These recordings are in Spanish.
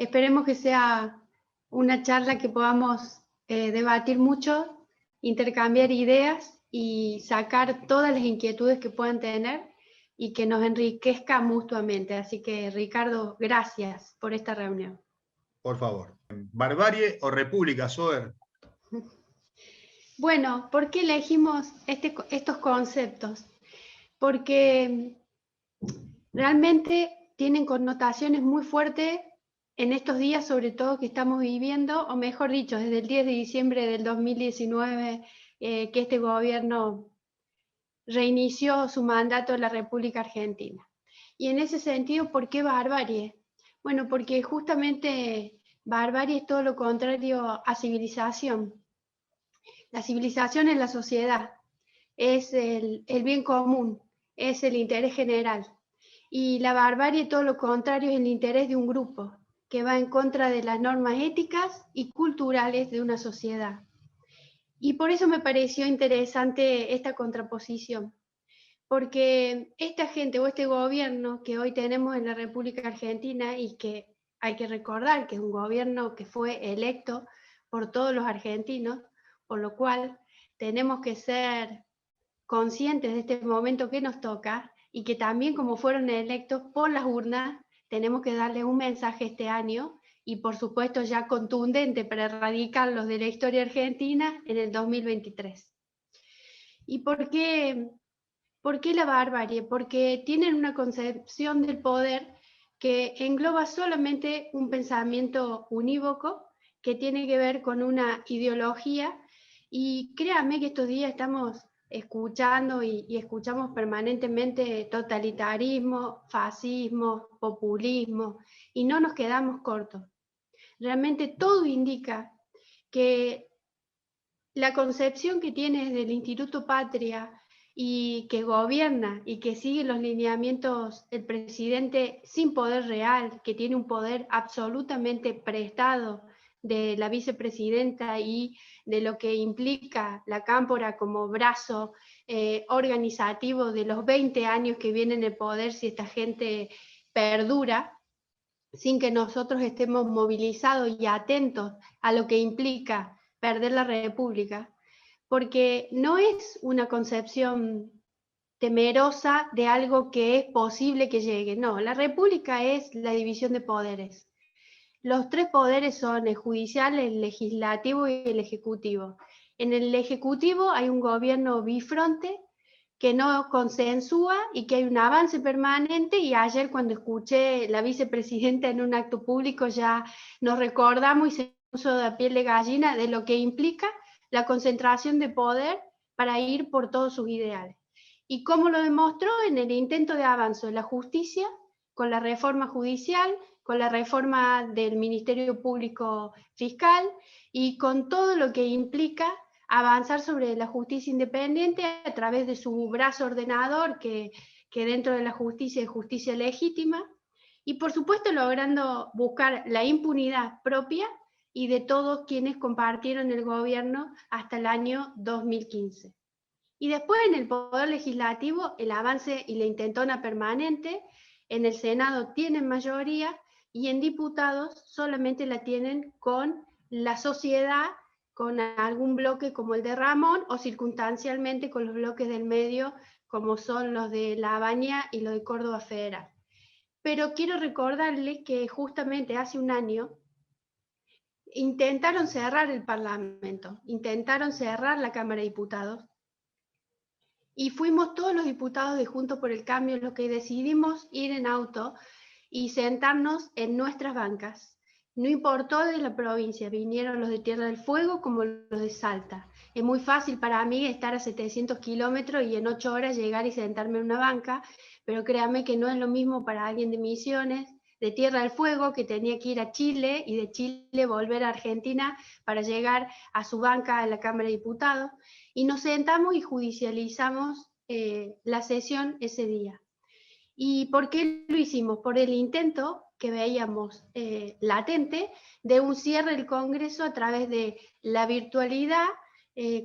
Esperemos que sea una charla que podamos debatir mucho, intercambiar ideas y sacar todas las inquietudes que puedan tener y que nos enriquezca mutuamente. Así que, Ricardo, gracias por esta reunión. Por favor. ¿Barbarie o república, Sober? Bueno, ¿por qué elegimos estos conceptos? Porque realmente tienen connotaciones muy fuertes en estos días, sobre todo que estamos viviendo, o mejor dicho, desde el 10 de diciembre del 2019, que este gobierno reinició su mandato en la República Argentina. Y en ese sentido, ¿por qué barbarie? Bueno, porque justamente barbarie es todo lo contrario a civilización. La civilización es la sociedad, es el bien común, es el interés general. Y la barbarie, todo lo contrario, es el interés de un grupo que va en contra de las normas éticas y culturales de una sociedad. Y por eso me pareció interesante esta contraposición, porque esta gente o este gobierno que hoy tenemos en la República Argentina y que hay que recordar que es un gobierno que fue electo por todos los argentinos, por lo cual tenemos que ser conscientes de este momento que nos toca y que también como fueron electos por las urnas, tenemos que darle un mensaje este año y por supuesto ya contundente para erradicarlos de la historia argentina en el 2023. ¿Y por qué la barbarie? Porque tienen una concepción del poder que engloba solamente un pensamiento unívoco que tiene que ver con una ideología, y créanme que estos días estamos escuchando y escuchamos permanentemente totalitarismo, fascismo, populismo, y no nos quedamos cortos. Realmente todo indica que la concepción que tiene desde el Instituto Patria y que gobierna y que sigue los lineamientos el presidente sin poder real, que tiene un poder absolutamente prestado de la vicepresidenta y de lo que implica la Cámpora como brazo organizativo de los 20 años que viene en el poder, si esta gente perdura, sin que nosotros estemos movilizados y atentos a lo que implica perder la República, porque no es una concepción temerosa de algo que es posible que llegue. No, la República es la división de poderes. Los tres poderes son el judicial, el legislativo y el ejecutivo. En el ejecutivo hay un gobierno bifronte que no consensúa y que hay un avance permanente, y ayer cuando escuché la vicepresidenta en un acto público ya nos recordamos y se puso de piel de gallina de lo que implica la concentración de poder para ir por todos sus ideales. ¿Y cómo lo demostró? En el intento de avance de la justicia, con la reforma judicial, con la reforma del Ministerio Público Fiscal y con todo lo que implica avanzar sobre la justicia independiente a través de su brazo ordenador, que dentro de la justicia es justicia legítima, y por supuesto logrando buscar la impunidad propia y de todos quienes compartieron el gobierno hasta el año 2015. Y después en el Poder Legislativo el avance y la intentona permanente, en el Senado tienen mayoría y en diputados solamente la tienen con la sociedad, con algún bloque como el de Ramón o circunstancialmente con los bloques del medio como son los de La Baña y los de Córdoba Federal. Pero quiero recordarle que justamente hace un año intentaron cerrar el Parlamento, intentaron cerrar la Cámara de Diputados, y fuimos todos los diputados de Juntos por el Cambio los que decidimos ir en auto y sentarnos en nuestras bancas. No importó de la provincia, vinieron los de Tierra del Fuego como los de Salta. Es muy fácil para mí estar a 700 kilómetros y en 8 horas llegar y sentarme en una banca, pero créame que no es lo mismo para alguien de Misiones, de Tierra del Fuego, que tenía que ir a Chile y de Chile volver a Argentina para llegar a su banca en la Cámara de Diputados. Y nos sentamos y judicializamos la sesión ese día. ¿Y por qué lo hicimos? Por el intento que veíamos latente de un cierre del Congreso a través de la virtualidad,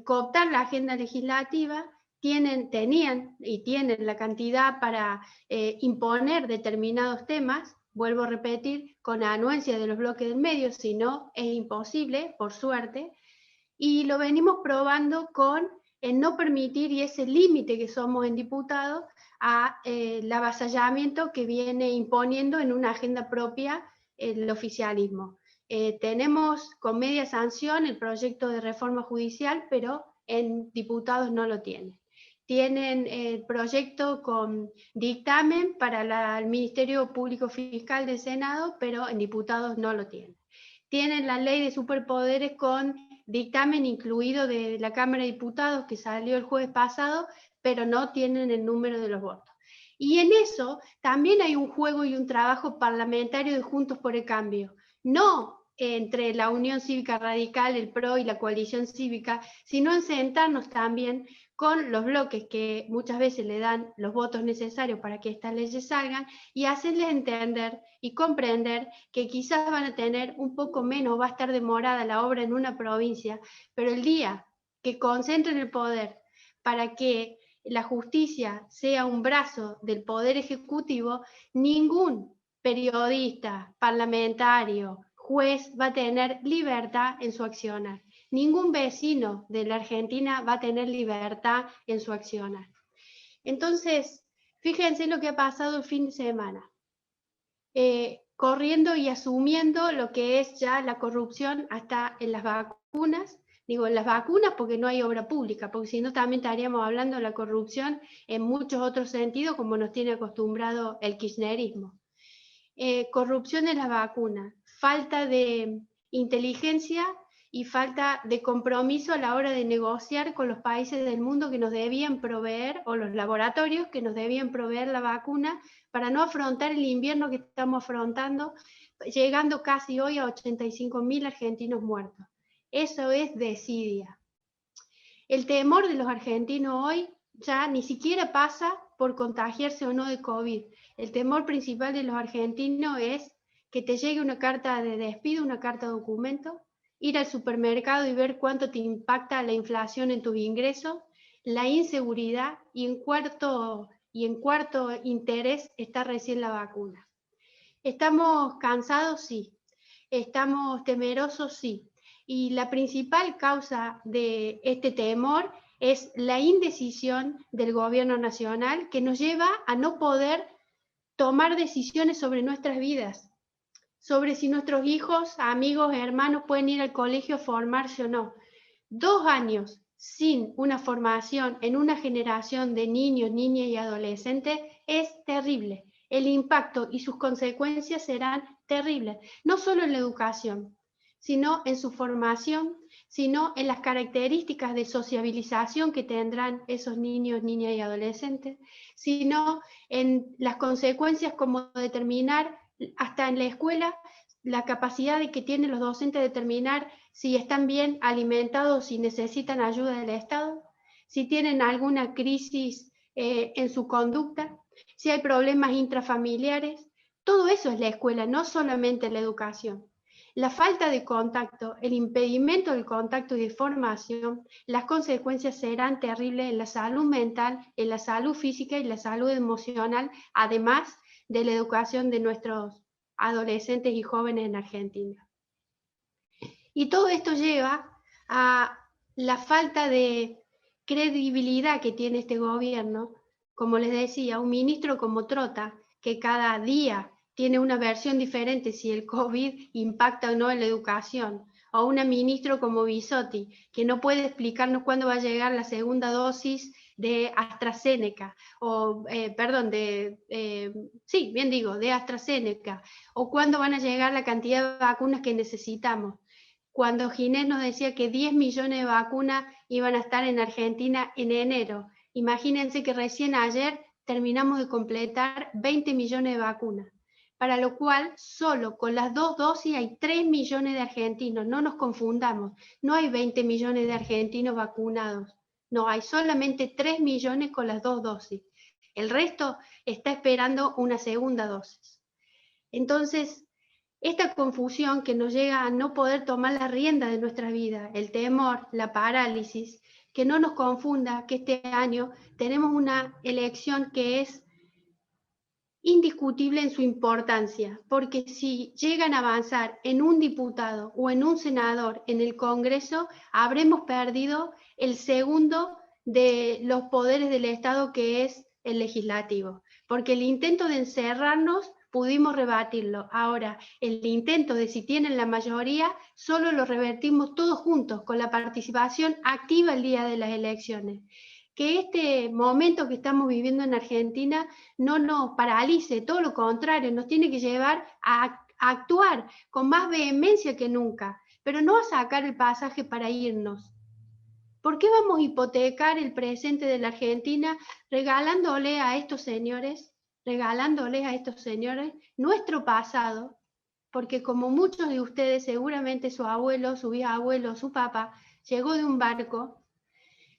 cooptar la agenda legislativa. Tenían y tienen la cantidad para imponer determinados temas, vuelvo a repetir, con anuencia de los bloques del medio, si no es imposible, por suerte, y lo venimos probando con el no permitir, y ese límite que somos en diputados, el avasallamiento que viene imponiendo en una agenda propia el oficialismo. Tenemos con media sanción el proyecto de reforma judicial, pero en diputados no lo tienen. Tienen el proyecto con dictamen para el Ministerio Público Fiscal del Senado, pero en diputados no lo tienen. Tienen la ley de superpoderes con dictamen incluido de la Cámara de Diputados que salió el jueves pasado, pero no tienen el número de los votos. Y en eso también hay un juego y un trabajo parlamentario de Juntos por el Cambio, no entre la Unión Cívica Radical, el PRO y la coalición cívica, sino en sentarnos también con los bloques que muchas veces le dan los votos necesarios para que estas leyes salgan y hacerles entender y comprender que quizás van a tener un poco menos, va a estar demorada la obra en una provincia, pero el día que concentren el poder para que la justicia sea un brazo del poder ejecutivo, ningún periodista, parlamentario, juez va a tener libertad en su accionar. Ningún vecino de la Argentina va a tener libertad en su accionar. Entonces, fíjense lo que ha pasado el fin de semana. Corriendo y asumiendo lo que es ya la corrupción hasta en las vacunas. Digo, en las vacunas porque no hay obra pública, porque si no también estaríamos hablando de la corrupción en muchos otros sentidos, como nos tiene acostumbrado el kirchnerismo. Corrupción en las vacunas, falta de inteligencia y falta de compromiso a la hora de negociar con los países del mundo que nos debían proveer, o los laboratorios que nos debían proveer la vacuna, para no afrontar el invierno que estamos afrontando, llegando casi hoy a 85.000 argentinos muertos. Eso es desidia. El temor de los argentinos hoy ya ni siquiera pasa por contagiarse o no de COVID. El temor principal de los argentinos es que te llegue una carta de despido, una carta de documento, ir al supermercado y ver cuánto te impacta la inflación en tus ingresos, la inseguridad, y en cuarto interés está recién la vacuna. ¿Estamos cansados? Sí. ¿Estamos temerosos? Sí. Y la principal causa de este temor es la indecisión del gobierno nacional, que nos lleva a no poder tomar decisiones sobre nuestras vidas, sobre si nuestros hijos, amigos, hermanos pueden ir al colegio a formarse o no. 2 años sin una formación en una generación de niños, niñas y adolescentes es terrible. El impacto y sus consecuencias serán terribles, no solo en la educación, sino en su formación, sino en las características de sociabilización que tendrán esos niños, niñas y adolescentes, sino en las consecuencias como determinar hasta en la escuela la capacidad de que tienen los docentes de determinar si están bien alimentados, si necesitan ayuda del Estado, si tienen alguna crisis en su conducta, si hay problemas intrafamiliares. Todo eso es la escuela, no solamente la educación. La falta de contacto, el impedimento del contacto y de formación, las consecuencias serán terribles en la salud mental, en la salud física y la salud emocional, además de la educación de nuestros adolescentes y jóvenes en Argentina. Y todo esto lleva a la falta de credibilidad que tiene este gobierno. Como les decía, un ministro como Trota, que cada día tiene una versión diferente si el COVID impacta o no en la educación, o una ministra como Bisotti, que no puede explicarnos cuándo va a llegar la segunda dosis de AstraZeneca, de AstraZeneca, o cuándo van a llegar la cantidad de vacunas que necesitamos. Cuando Ginés nos decía que 10 millones de vacunas iban a estar en Argentina en enero, imagínense que recién ayer terminamos de completar 20 millones de vacunas, para lo cual solo con las 2 dosis hay 3 millones de argentinos, no nos confundamos, no hay 20 millones de argentinos vacunados, no, hay solamente 3 millones con las 2 dosis, el resto está esperando una segunda dosis. Entonces, esta confusión que nos llega a no poder tomar la rienda de nuestra vida, el temor, la parálisis, que no nos confunda que este año tenemos una elección que es indiscutible en su importancia, porque si llegan a avanzar en un diputado o en un senador en el Congreso, habremos perdido el segundo de los poderes del Estado, que es el legislativo, porque el intento de encerrarnos pudimos rebatirlo. Ahora, el intento de si tienen la mayoría, solo lo revertimos todos juntos, con la participación activa el día de las elecciones. Que este momento que estamos viviendo en Argentina no nos paralice, todo lo contrario, nos tiene que llevar a actuar con más vehemencia que nunca, pero no a sacar el pasaje para irnos. ¿Por qué vamos a hipotecar el presente de la Argentina regalándoles a estos señores nuestro pasado? Porque como muchos de ustedes, seguramente su abuelo, su bisabuelo, su papá, llegó de un barco,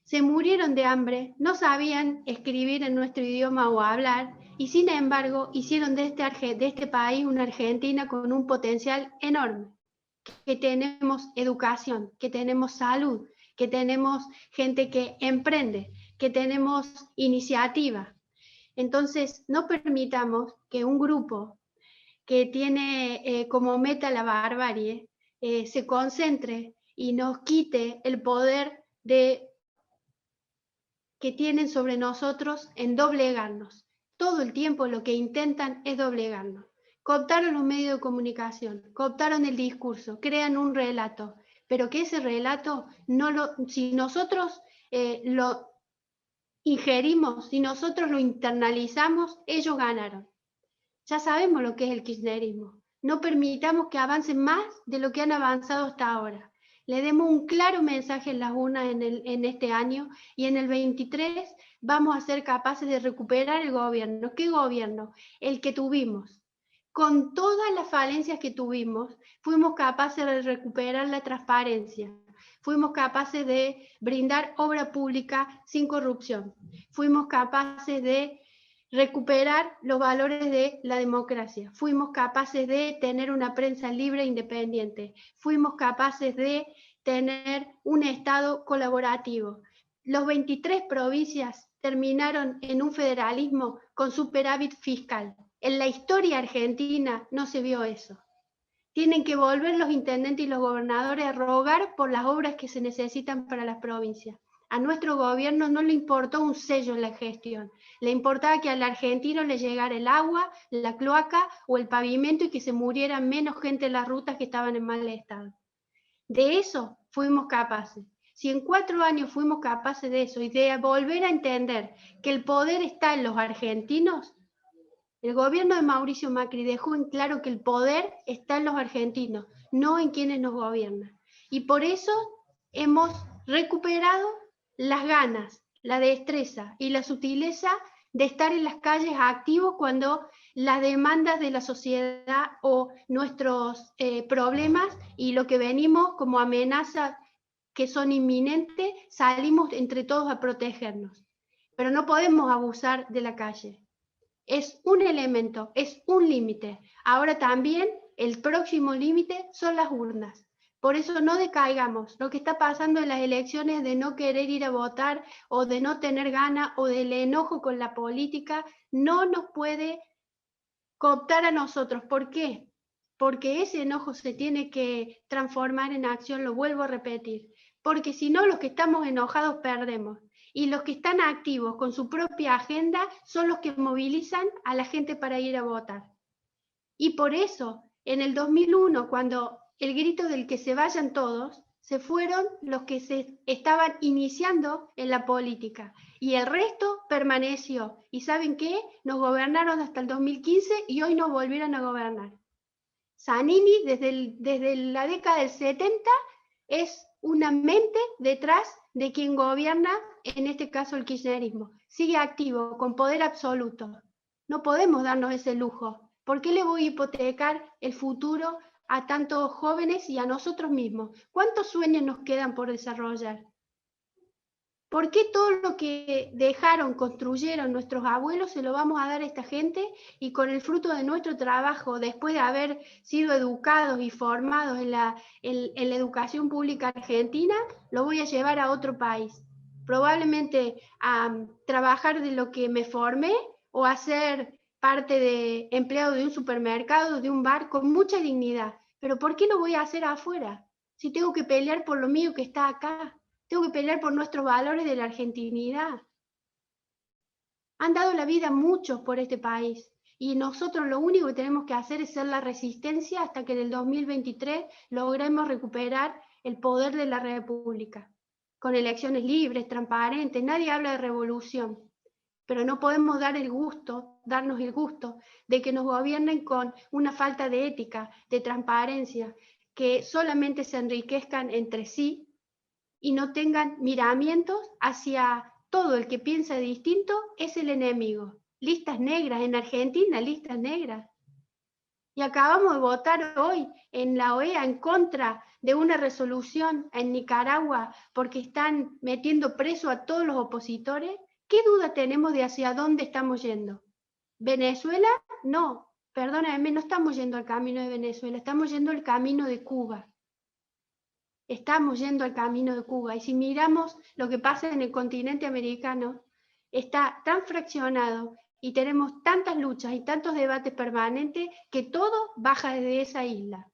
se murieron de hambre, no sabían escribir en nuestro idioma o hablar, y sin embargo hicieron de este país una Argentina con un potencial enorme, que tenemos educación, que tenemos salud, que tenemos gente que emprende, que tenemos iniciativa. Entonces, no permitamos que un grupo que tiene como meta la barbarie se concentre y nos quite el poder que tienen sobre nosotros en doblegarnos. Todo el tiempo lo que intentan es doblegarnos. Cooptaron los medios de comunicación, cooptaron el discurso, crean un relato, pero que ese relato, si nosotros lo ingerimos, si nosotros lo internalizamos, ellos ganaron. Ya sabemos lo que es el kirchnerismo. No permitamos que avancen más de lo que han avanzado hasta ahora. Le demos un claro mensaje en las urnas en este año, y en el 23 vamos a ser capaces de recuperar el gobierno. ¿Qué gobierno? El que tuvimos. Con todas las falencias que tuvimos, fuimos capaces de recuperar la transparencia. Fuimos capaces de brindar obra pública sin corrupción. Fuimos capaces de recuperar los valores de la democracia. Fuimos capaces de tener una prensa libre e independiente. Fuimos capaces de tener un Estado colaborativo. Los 23 provincias terminaron en un federalismo con superávit fiscal. En la historia argentina no se vio eso. Tienen que volver los intendentes y los gobernadores a rogar por las obras que se necesitan para las provincias. A nuestro gobierno no le importó un sello en la gestión, le importaba que al argentino le llegara el agua, la cloaca o el pavimento, y que se muriera menos gente en las rutas que estaban en mal estado. De eso fuimos capaces. Si en 4 años fuimos capaces de eso y de volver a entender que el poder está en los argentinos, el gobierno de Mauricio Macri dejó en claro que el poder está en los argentinos, no en quienes nos gobiernan. Y por eso hemos recuperado las ganas, la destreza y la sutileza de estar en las calles activos cuando las demandas de la sociedad o nuestros problemas y lo que venimos como amenazas que son inminentes, salimos entre todos a protegernos. Pero no podemos abusar de la calle. Es un elemento, es un límite. Ahora también el próximo límite son las urnas. Por eso no decaigamos. Lo que está pasando en las elecciones de no querer ir a votar o de no tener ganas o del enojo con la política no nos puede cooptar a nosotros. ¿Por qué? Porque ese enojo se tiene que transformar en acción, lo vuelvo a repetir. Porque si no, los que estamos enojados perdemos. Y los que están activos con su propia agenda son los que movilizan a la gente para ir a votar. Y por eso, en el 2001, cuando el grito del que se vayan todos, se fueron los que se estaban iniciando en la política. Y el resto permaneció. ¿Y saben qué? Nos gobernaron hasta el 2015 y hoy nos volvieron a gobernar. Zanini, desde la década del 70, es una mente detrás de quien gobierna, en este caso el kirchnerismo. Sigue activo, con poder absoluto. No podemos darnos ese lujo. ¿Por qué le voy a hipotecar el futuro a tantos jóvenes y a nosotros mismos? ¿Cuántos sueños nos quedan por desarrollar? ¿Por qué todo lo que dejaron, construyeron nuestros abuelos se lo vamos a dar a esta gente, y con el fruto de nuestro trabajo, después de haber sido educados y formados en la educación pública argentina, lo voy a llevar a otro país? Probablemente a trabajar de lo que me formé o a hacer parte de empleado de un supermercado, de un bar, con mucha dignidad. Pero ¿por qué lo voy a hacer afuera? Si tengo que pelear por lo mío que está acá, tengo que pelear por nuestros valores de la argentinidad. Han dado la vida muchos por este país y nosotros lo único que tenemos que hacer es ser la resistencia hasta que en el 2023 logremos recuperar el poder de la República, con elecciones libres, transparentes. Nadie habla de revolución, pero no podemos darnos el gusto de que nos gobiernen con una falta de ética, de transparencia, que solamente se enriquezcan entre sí y no tengan miramientos hacia todo el que piensa distinto es el enemigo. Listas negras, en Argentina, listas negras. Y acabamos de votar hoy en la OEA en contra de una resolución en Nicaragua porque están metiendo preso a todos los opositores. ¿Qué duda tenemos de hacia dónde estamos yendo? ¿Venezuela? No, perdóname, no estamos yendo al camino de Venezuela, estamos yendo al camino de Cuba. Estamos yendo al camino de Cuba. Y si miramos lo que pasa en el continente americano, está tan fraccionado y tenemos tantas luchas y tantos debates permanentes que todo baja desde esa isla.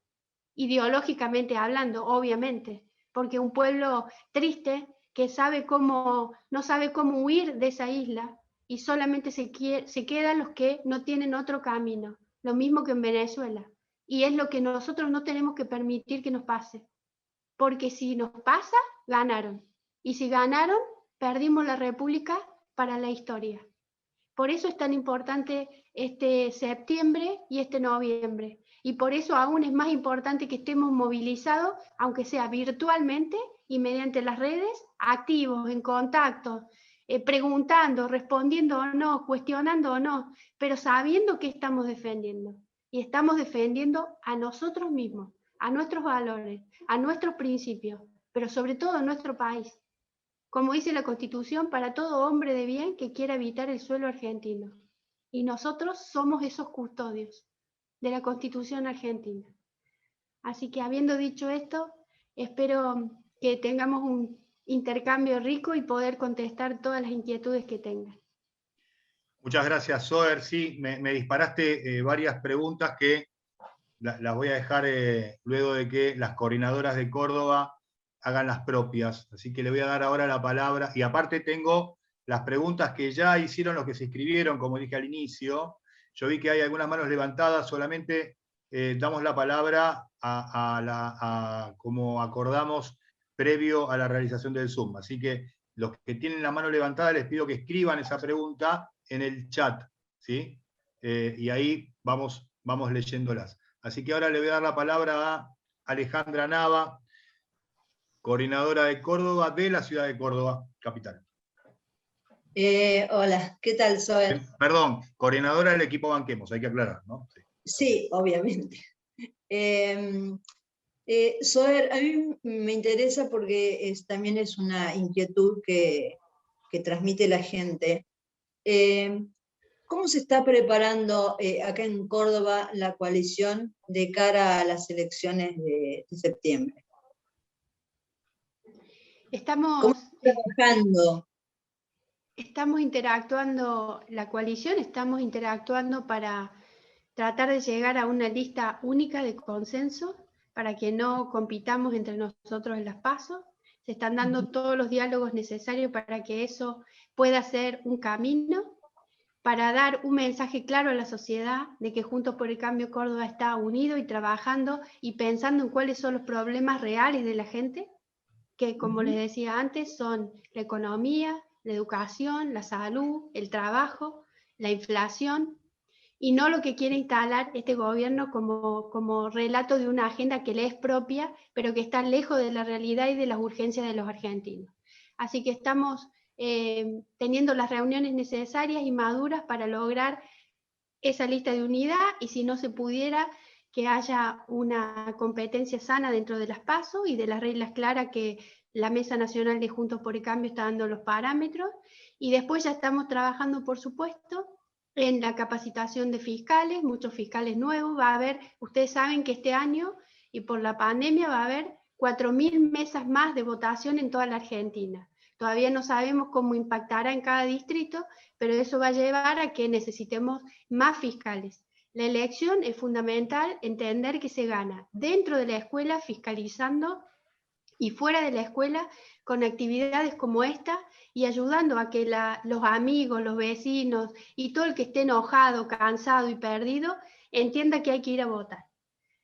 Ideológicamente hablando, obviamente, porque un pueblo triste que no sabe cómo huir de esa isla y solamente se quedan los que no tienen otro camino. Lo mismo que en Venezuela. Y es lo que nosotros no tenemos que permitir que nos pase. Porque si nos pasa, ganaron. Y si ganaron, perdimos la República para la historia. Por eso es tan importante este septiembre y este noviembre. Y por eso aún es más importante que estemos movilizados, aunque sea virtualmente y mediante las redes, activos, en contacto, preguntando, respondiendo o no, cuestionando o no, pero sabiendo que estamos defendiendo. Y estamos defendiendo a nosotros mismos, a nuestros valores, a nuestros principios, pero sobre todo a nuestro país. Como dice la Constitución, para todo hombre de bien que quiera habitar el suelo argentino. Y nosotros somos esos custodios de la Constitución argentina. Así que habiendo dicho esto, espero que tengamos un intercambio rico y poder contestar todas las inquietudes que tengan. Muchas gracias, Zoer. Sí, me disparaste varias preguntas que las voy a dejar luego de que las coordinadoras de Córdoba hagan las propias. Así que le voy a dar ahora la palabra. Y aparte tengo las preguntas que ya hicieron los que se inscribieron, como dije al inicio. Yo vi que hay algunas manos levantadas, solamente damos la palabra como acordamos previo a la realización del Zoom. Así que los que tienen la mano levantada les pido que escriban esa pregunta en el chat, ¿sí? Y ahí vamos leyéndolas. Así que ahora le voy a dar la palabra a Alejandra Nava, coordinadora de Córdoba, de la ciudad de Córdoba, capital. Hola, ¿qué tal, Zoer? Perdón, coordinadora del equipo Banquemos, hay que aclarar, ¿no? Sí, sí, obviamente. Zoer, a mí me interesa porque también es una inquietud que transmite la gente. ¿Cómo se está preparando acá en Córdoba la coalición de cara a las elecciones de septiembre? Estamos trabajando. Estamos interactuando, la coalición, estamos interactuando para tratar de llegar a una lista única de consenso para que no compitamos entre nosotros en las PASO. Se están dando todos los diálogos necesarios para que eso pueda ser un camino, para dar un mensaje claro a la sociedad de que Juntos por el Cambio Córdoba está unido y trabajando y pensando en cuáles son los problemas reales de la gente, que como les decía antes son la economía, la educación, la salud, el trabajo, la inflación, y no lo que quiere instalar este gobierno como relato de una agenda que le es propia, pero que está lejos de la realidad y de las urgencias de los argentinos. Así que estamos teniendo las reuniones necesarias y maduras para lograr esa lista de unidad, y si no se pudiera, que haya una competencia sana dentro de las PASO y de las reglas claras que la Mesa Nacional de Juntos por el Cambio está dando los parámetros. Y después ya estamos trabajando, por supuesto, en la capacitación de fiscales, muchos fiscales nuevos. Va a haber, ustedes saben que este año, y por la pandemia, va a haber 4.000 mesas más de votación en toda la Argentina, Todavía no sabemos cómo impactará en cada distrito, pero eso va a llevar a que necesitemos más fiscales. La elección es fundamental entender que se gana dentro de la escuela fiscalizando y fuera de la escuela con actividades como esta y ayudando a que los amigos, los vecinos y todo el que esté enojado, cansado y perdido entienda que hay que ir a votar.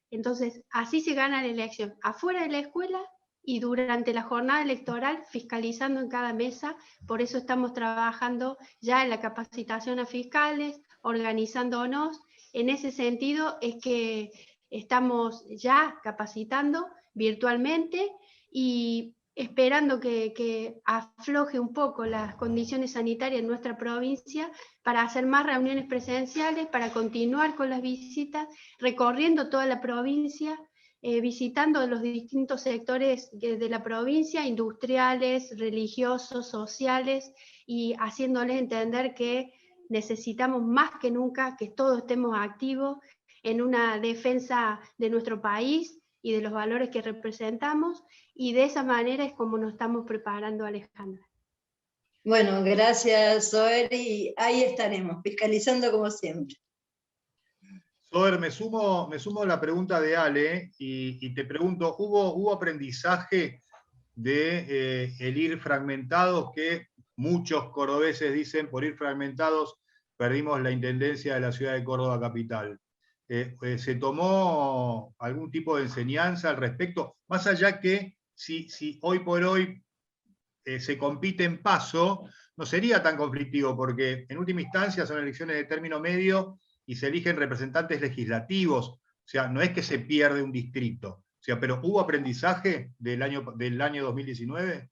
Entonces, así se gana la elección, afuera de la escuela y durante la jornada electoral fiscalizando en cada mesa. Por eso estamos trabajando ya en la capacitación a fiscales, organizándonos. En ese sentido es que estamos ya capacitando virtualmente y esperando que afloje un poco las condiciones sanitarias en nuestra provincia para hacer más reuniones presenciales, para continuar con las visitas, recorriendo toda la provincia, visitando los distintos sectores de la provincia, industriales, religiosos, sociales, y haciéndoles entender que necesitamos más que nunca que todos estemos activos en una defensa de nuestro país y de los valores que representamos, y de esa manera es como nos estamos preparando, Alejandra. Bueno, gracias, Zoer, y ahí estaremos, fiscalizando como siempre. Zoer, me sumo a la pregunta de Ale y te pregunto, ¿hubo aprendizaje de el ir fragmentados, que muchos cordobeses dicen por ir fragmentados perdimos la intendencia de la ciudad de Córdoba capital? ¿Se tomó algún tipo de enseñanza al respecto? Más allá que si hoy por hoy se compite en paso, no sería tan conflictivo, porque en última instancia son elecciones de término medio y se eligen representantes legislativos, o sea, no es que se pierde un distrito, o sea, pero ¿hubo aprendizaje del año 2019?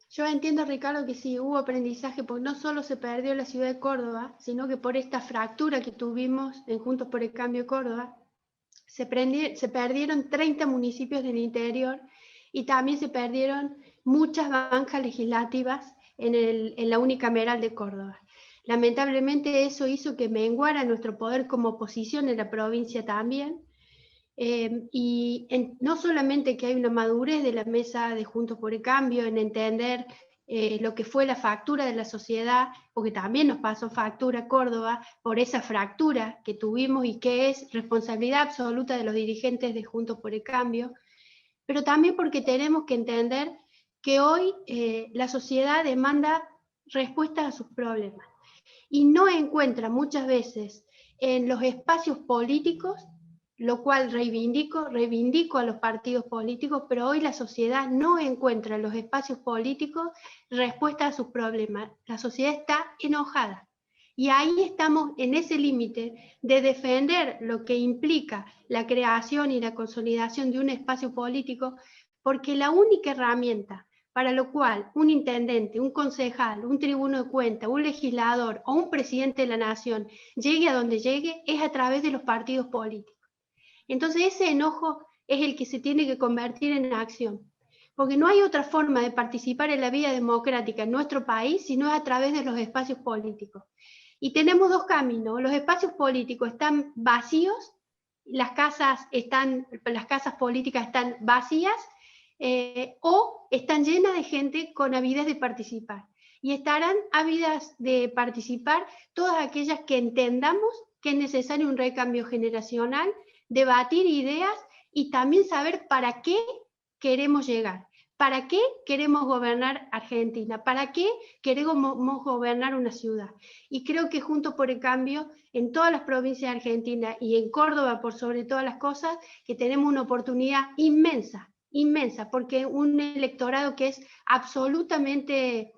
Yo entiendo, Ricardo, que sí, hubo aprendizaje, porque no solo se perdió la ciudad de Córdoba, sino que por esta fractura que tuvimos en Juntos por el Cambio de Córdoba, se perdieron 30 municipios del interior y también se perdieron muchas bancas legislativas en la unicameral de Córdoba. Lamentablemente eso hizo que menguara nuestro poder como oposición en la provincia también, no solamente que hay una madurez de la mesa de Juntos por el Cambio en entender lo que fue la fractura de la sociedad, porque también nos pasó factura Córdoba por esa fractura que tuvimos y que es responsabilidad absoluta de los dirigentes de Juntos por el Cambio, pero también porque tenemos que entender que hoy la sociedad demanda respuestas a sus problemas y no encuentra muchas veces en los espacios políticos, lo cual reivindico a los partidos políticos, pero hoy la sociedad no encuentra en los espacios políticos respuesta a sus problemas. La sociedad está enojada. Y ahí estamos en ese límite de defender lo que implica la creación y la consolidación de un espacio político, porque la única herramienta para lo cual un intendente, un concejal, un tribuno de cuentas, un legislador o un presidente de la nación llegue a donde llegue es a través de los partidos políticos. Entonces ese enojo es el que se tiene que convertir en acción, porque no hay otra forma de participar en la vida democrática en nuestro país si no es a través de los espacios políticos. Y tenemos dos caminos: los espacios políticos están vacíos, las casas políticas están vacías, o están llenas de gente con avidez de participar. Y estarán ávidas de participar todas aquellas que entendamos que es necesario un recambio generacional, debatir ideas y también saber para qué queremos llegar, para qué queremos gobernar Argentina, para qué queremos gobernar una ciudad. Y creo que Juntos por el Cambio, en todas las provincias de Argentina y en Córdoba por sobre todas las cosas, que tenemos una oportunidad inmensa, porque un electorado que es absolutamente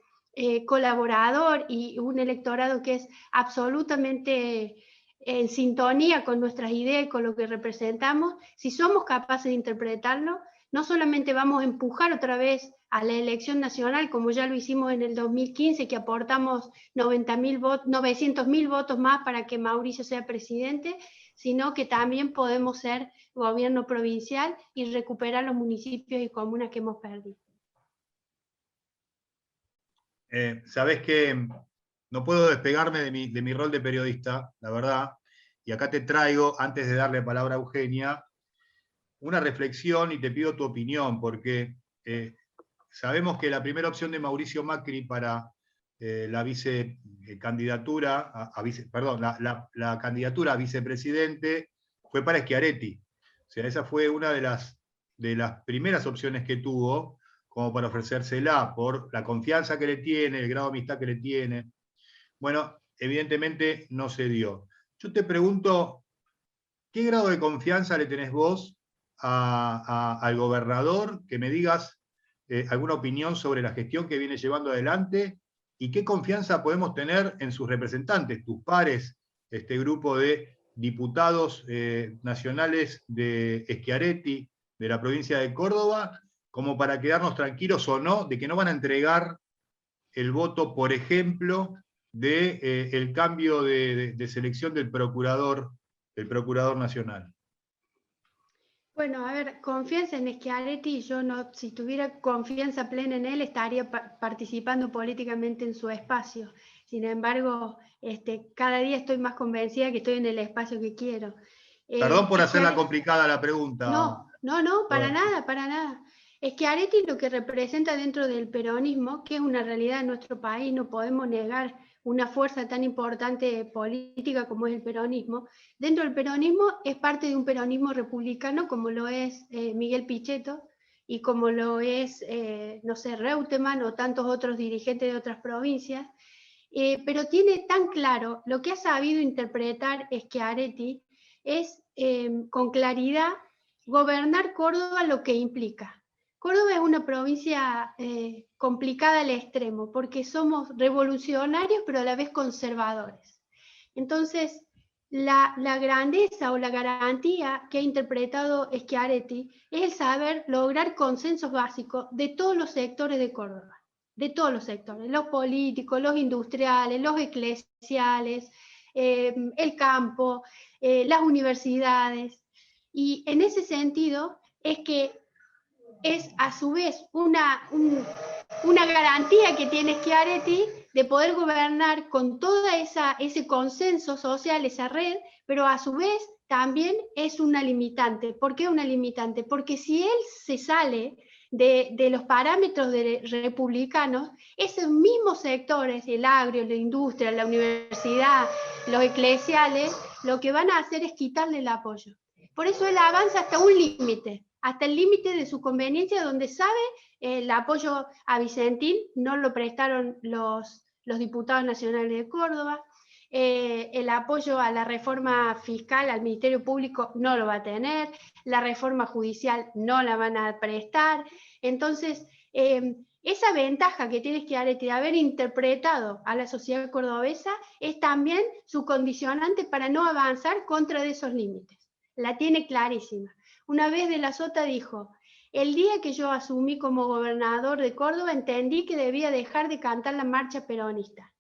colaborador y un electorado que es absolutamente en sintonía con nuestras ideas y con lo que representamos, si somos capaces de interpretarlo, no solamente vamos a empujar otra vez a la elección nacional, como ya lo hicimos en el 2015, que aportamos 900.000 votos más para que Mauricio sea presidente, sino que también podemos ser gobierno provincial y recuperar los municipios y comunas que hemos perdido. Sabés que no puedo despegarme de mi rol de periodista, la verdad, y acá te traigo, antes de darle palabra a Eugenia, una reflexión y te pido tu opinión, porque sabemos que la primera opción de Mauricio Macri para la vicecandidatura, la candidatura a vicepresidente fue para Schiaretti. O sea, esa fue una de las primeras opciones que tuvo, como para ofrecérsela, por la confianza que le tiene, el grado de amistad que le tiene. Bueno, evidentemente no se dio. Yo te pregunto, ¿qué grado de confianza le tenés vos al gobernador? Que me digas alguna opinión sobre la gestión que viene llevando adelante y qué confianza podemos tener en sus representantes, tus pares, este grupo de diputados nacionales de Schiaretti, de la provincia de Córdoba, como para quedarnos tranquilos o no, de que no van a entregar el voto, por ejemplo, del cambio de selección del procurador nacional. Bueno, a ver, confianza en Schiaretti, yo no, si tuviera confianza plena en él, estaría participando políticamente en su espacio. Sin embargo, cada día estoy más convencida que estoy en el espacio que quiero. Perdón por hacerla complicada la pregunta. No, para nada, para nada. Schiaretti lo que representa dentro del peronismo, que es una realidad en nuestro país, no podemos negar una fuerza tan importante política como es el peronismo. Dentro del peronismo es parte de un peronismo republicano como lo es Miguel Pichetto y como lo es, no sé, Reutemann o tantos otros dirigentes de otras provincias, pero tiene tan claro lo que ha sabido interpretar Schiaretti es con claridad gobernar Córdoba lo que implica. Córdoba es una provincia complicada al extremo, porque somos revolucionarios, pero a la vez conservadores. Entonces, la grandeza o la garantía que ha interpretado Schiaretti es el saber lograr consensos básicos de todos los sectores de Córdoba, de todos los sectores, los políticos, los industriales, los eclesiales, el campo, las universidades. Y en ese sentido es que es a su vez una garantía que tiene Schiaretti de poder gobernar con todo ese consenso social, esa red, pero a su vez también es una limitante. ¿Por qué una limitante? Porque si él se sale de los parámetros republicanos, esos mismos sectores, el agro, la industria, la universidad, los eclesiales, lo que van a hacer es quitarle el apoyo. Por eso él avanza hasta un límite, hasta el límite de su conveniencia, donde sabe el apoyo a Vicentín no lo prestaron los diputados nacionales de Córdoba, el apoyo a la reforma fiscal, al Ministerio Público no lo va a tener, la reforma judicial no la van a prestar. Entonces, esa ventaja que tiene Schiaretti de haber interpretado a la sociedad cordobesa es también su condicionante para no avanzar contra de esos límites. La tiene clarísima. Una vez de la Sota dijo: el día que yo asumí como gobernador de Córdoba entendí que debía dejar de cantar la marcha peronista.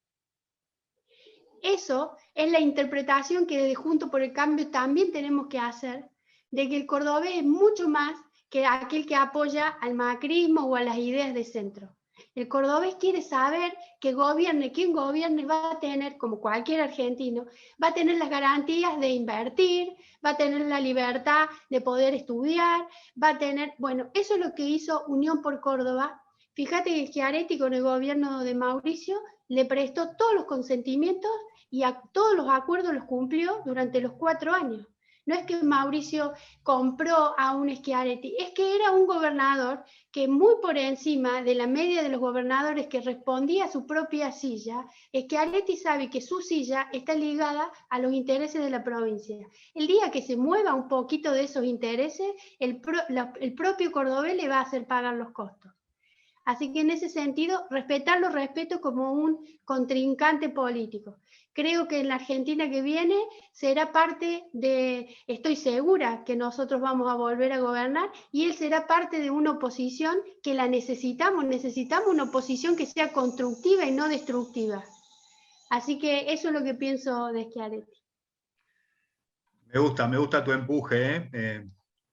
Eso es la interpretación que desde Juntos por el Cambio también tenemos que hacer, de que el cordobés es mucho más que aquel que apoya al macrismo o a las ideas de centro. El cordobés quiere saber que gobierne, quien gobierne va a tener, como cualquier argentino, va a tener las garantías de invertir, va a tener la libertad de poder estudiar, va a tener, bueno, eso es lo que hizo Unión por Córdoba. Fíjate que Schiaretti con el gobierno de Mauricio le prestó todos los consentimientos y a todos los acuerdos los cumplió durante los 4 años. No es que Mauricio compró a un Schiaretti, es que era un gobernador que muy por encima de la media de los gobernadores que respondía a su propia silla, Schiaretti sabe que su silla está ligada a los intereses de la provincia. El día que se mueva un poquito de esos intereses, el propio cordobés le va a hacer pagar los costos. Así que en ese sentido, respetarlo respeto como un contrincante político. Creo que en la Argentina que viene será parte de, estoy segura que nosotros vamos a volver a gobernar y él será parte de una oposición que la necesitamos una oposición que sea constructiva y no destructiva. Así que eso es lo que pienso de Schiaretti. Me gusta tu empuje,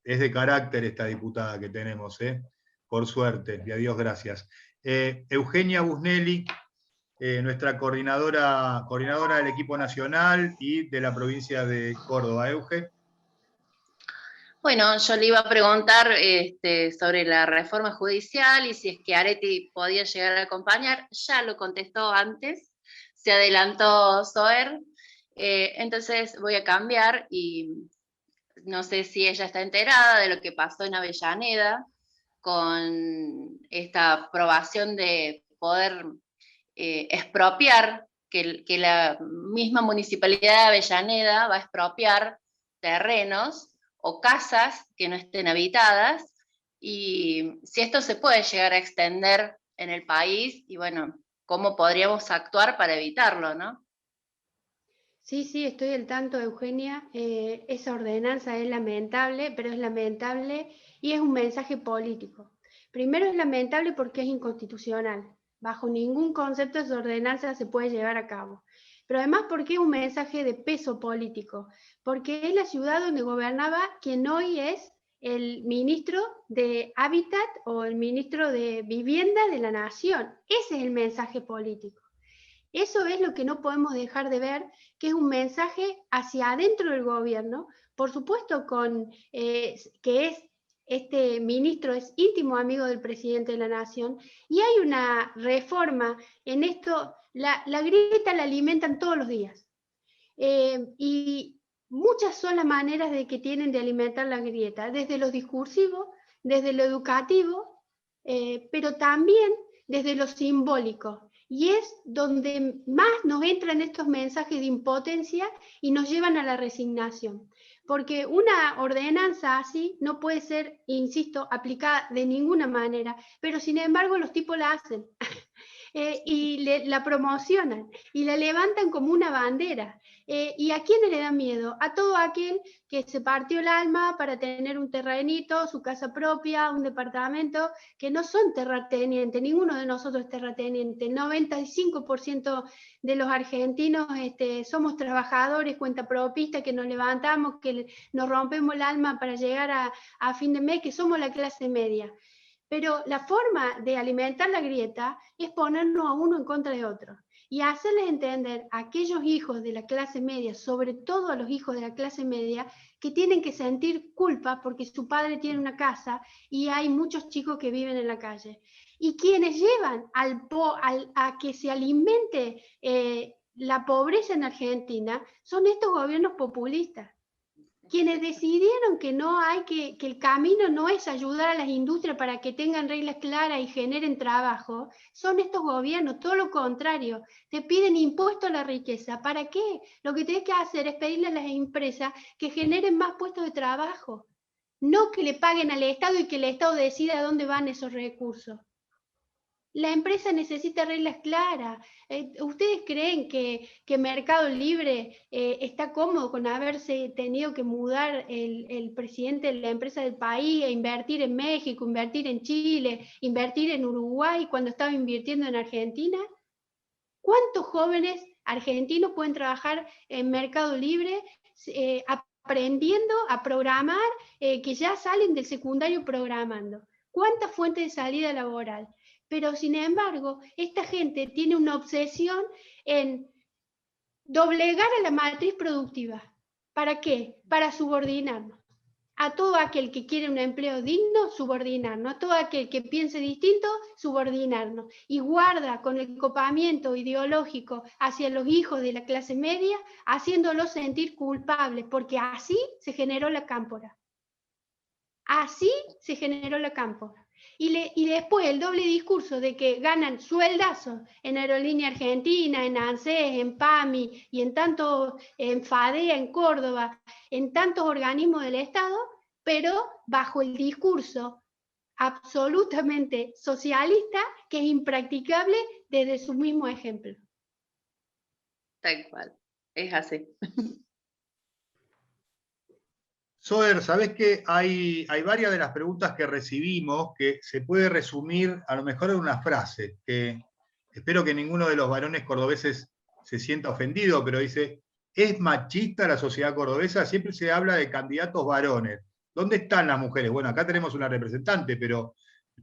es de carácter esta diputada que tenemos, por suerte, y a Dios gracias. Eugenia Busnelli, nuestra coordinadora del equipo nacional y de la provincia de Córdoba. Euge. Bueno, yo le iba a preguntar sobre la reforma judicial y si es que Areti podía llegar a acompañar. Ya lo contestó antes, se adelantó Soer. Entonces voy a cambiar y no sé si ella está enterada de lo que pasó en Avellaneda con esta aprobación de poder expropiar, que la misma municipalidad de Avellaneda va a expropiar terrenos o casas que no estén habitadas, y si esto se puede llegar a extender en el país, y bueno, cómo podríamos actuar para evitarlo, ¿no? Sí, sí, estoy al tanto, Eugenia. Esa ordenanza es lamentable, pero es lamentable y es un mensaje político. Primero es lamentable porque es inconstitucional. Bajo ningún concepto esa ordenanza se puede llevar a cabo. Pero además porque es un mensaje de peso político, porque es la ciudad donde gobernaba quien hoy es el ministro de Hábitat o el ministro de Vivienda de la Nación. Ese es el mensaje político. Eso es lo que no podemos dejar de ver, que es un mensaje hacia adentro del gobierno, por supuesto que este ministro es íntimo amigo del presidente de la Nación, y hay una reforma en esto, la grieta la alimentan todos los días. Y muchas son las maneras de que tienen de alimentar la grieta, desde lo discursivo, desde lo educativo, pero también desde lo simbólico. Y es donde más nos entran estos mensajes de impotencia y nos llevan a la resignación. Porque una ordenanza así no puede ser, insisto, aplicada de ninguna manera, pero sin embargo los tipos la hacen. La promocionan y la levantan como una bandera. ¿Y a quién le da miedo? A todo aquel que se partió el alma para tener un terrenito, su casa propia, un departamento, que no son terratenientes, ninguno de nosotros es terrateniente. El 95% de los argentinos somos trabajadores, cuentapropistas, que nos levantamos, que nos rompemos el alma para llegar a fin de mes, que somos la clase media. Pero la forma de alimentar la grieta es ponernos a uno en contra de otro y hacerles entender a aquellos hijos de la clase media, sobre todo a los hijos de la clase media, que tienen que sentir culpa porque su padre tiene una casa y hay muchos chicos que viven en la calle. Y quienes llevan a que se alimente la pobreza en Argentina son estos gobiernos populistas. Quienes decidieron que no hay que el camino no es ayudar a las industrias para que tengan reglas claras y generen trabajo, son estos gobiernos, todo lo contrario, te piden impuesto a la riqueza. ¿Para qué? Lo que tienes que hacer es pedirle a las empresas que generen más puestos de trabajo, no que le paguen al Estado y que el Estado decida a dónde van esos recursos. La empresa necesita reglas claras. ¿Ustedes creen que Mercado Libre está cómodo con haberse tenido que mudar el presidente de la empresa del país e invertir en México, invertir en Chile, invertir en Uruguay cuando estaba invirtiendo en Argentina? ¿Cuántos jóvenes argentinos pueden trabajar en Mercado Libre aprendiendo a programar, que ya salen del secundario programando? ¿Cuántas fuentes de salida laboral? Pero sin embargo, esta gente tiene una obsesión en doblegar a la matriz productiva. ¿Para qué? Para subordinarnos. A todo aquel que quiere un empleo digno, subordinarnos. A todo aquel que piense distinto, subordinarnos. Y guarda con el copamiento ideológico hacia los hijos de la clase media, haciéndolos sentir culpables, porque así se generó la cámpora. Así se generó la cámpora. Y después el doble discurso de que ganan sueldazos en Aerolínea Argentina, en ANSES, en PAMI y en FADEA, en Córdoba, en tantos organismos del Estado, pero bajo el discurso absolutamente socialista que es impracticable desde su mismo ejemplo. Tal cual, es así. Soer, ¿sabés que hay varias de las preguntas que recibimos que se puede resumir a lo mejor en una frase, que espero que ninguno de los varones cordobeses se sienta ofendido, pero dice, ¿es machista la sociedad cordobesa? Siempre se habla de candidatos varones. ¿Dónde están las mujeres? Bueno, acá tenemos una representante, pero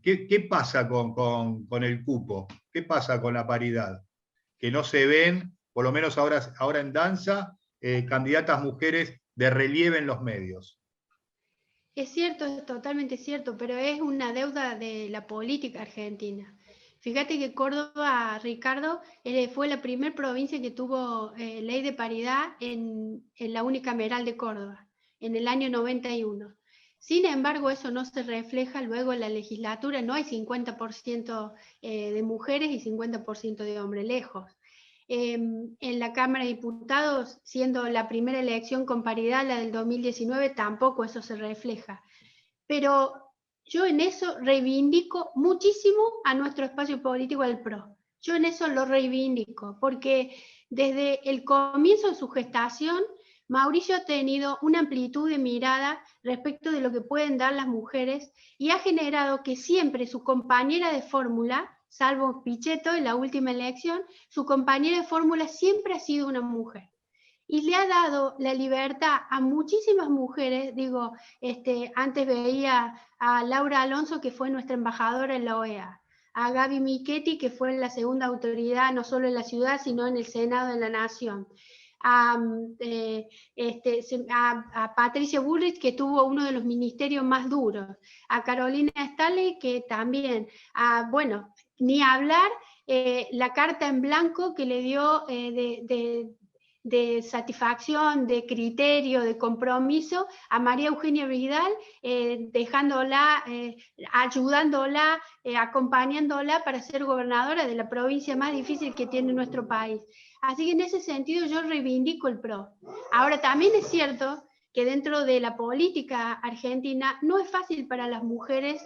¿qué pasa con el cupo? ¿Qué pasa con la paridad? Que no se ven, por lo menos ahora en danza, candidatas mujeres de relieve en los medios. Es cierto, es totalmente cierto, pero es una deuda de la política argentina. Fíjate que Córdoba, Ricardo, fue la primera provincia que tuvo ley de paridad en la unicameral de Córdoba, en el año 91. Sin embargo, eso no se refleja luego en la legislatura, no hay 50% de mujeres y 50% de hombres, lejos. En la Cámara de Diputados, siendo la primera elección con paridad, la del 2019, tampoco eso se refleja. Pero yo en eso reivindico muchísimo a nuestro espacio político del PRO. Yo en eso lo reivindico, porque desde el comienzo de su gestación, Mauricio ha tenido una amplitud de mirada respecto de lo que pueden dar las mujeres y ha generado que siempre su compañera de fórmula, salvo Pichetto en la última elección, su compañera de fórmula siempre ha sido una mujer. Y le ha dado la libertad a muchísimas mujeres, digo, antes veía a Laura Alonso, que fue nuestra embajadora en la OEA, a Gaby Michetti, que fue la segunda autoridad, no solo en la ciudad, sino en el Senado de la Nación, a Patricia Bullrich, que tuvo uno de los ministerios más duros, a Carolina Stanley, que también, bueno, ni hablar, la carta en blanco que le dio de satisfacción, de criterio, de compromiso a María Eugenia Vidal, dejándola, ayudándola, acompañándola para ser gobernadora de la provincia más difícil que tiene nuestro país. Así que en ese sentido yo reivindico el PRO. Ahora también es cierto que dentro de la política argentina no es fácil para las mujeres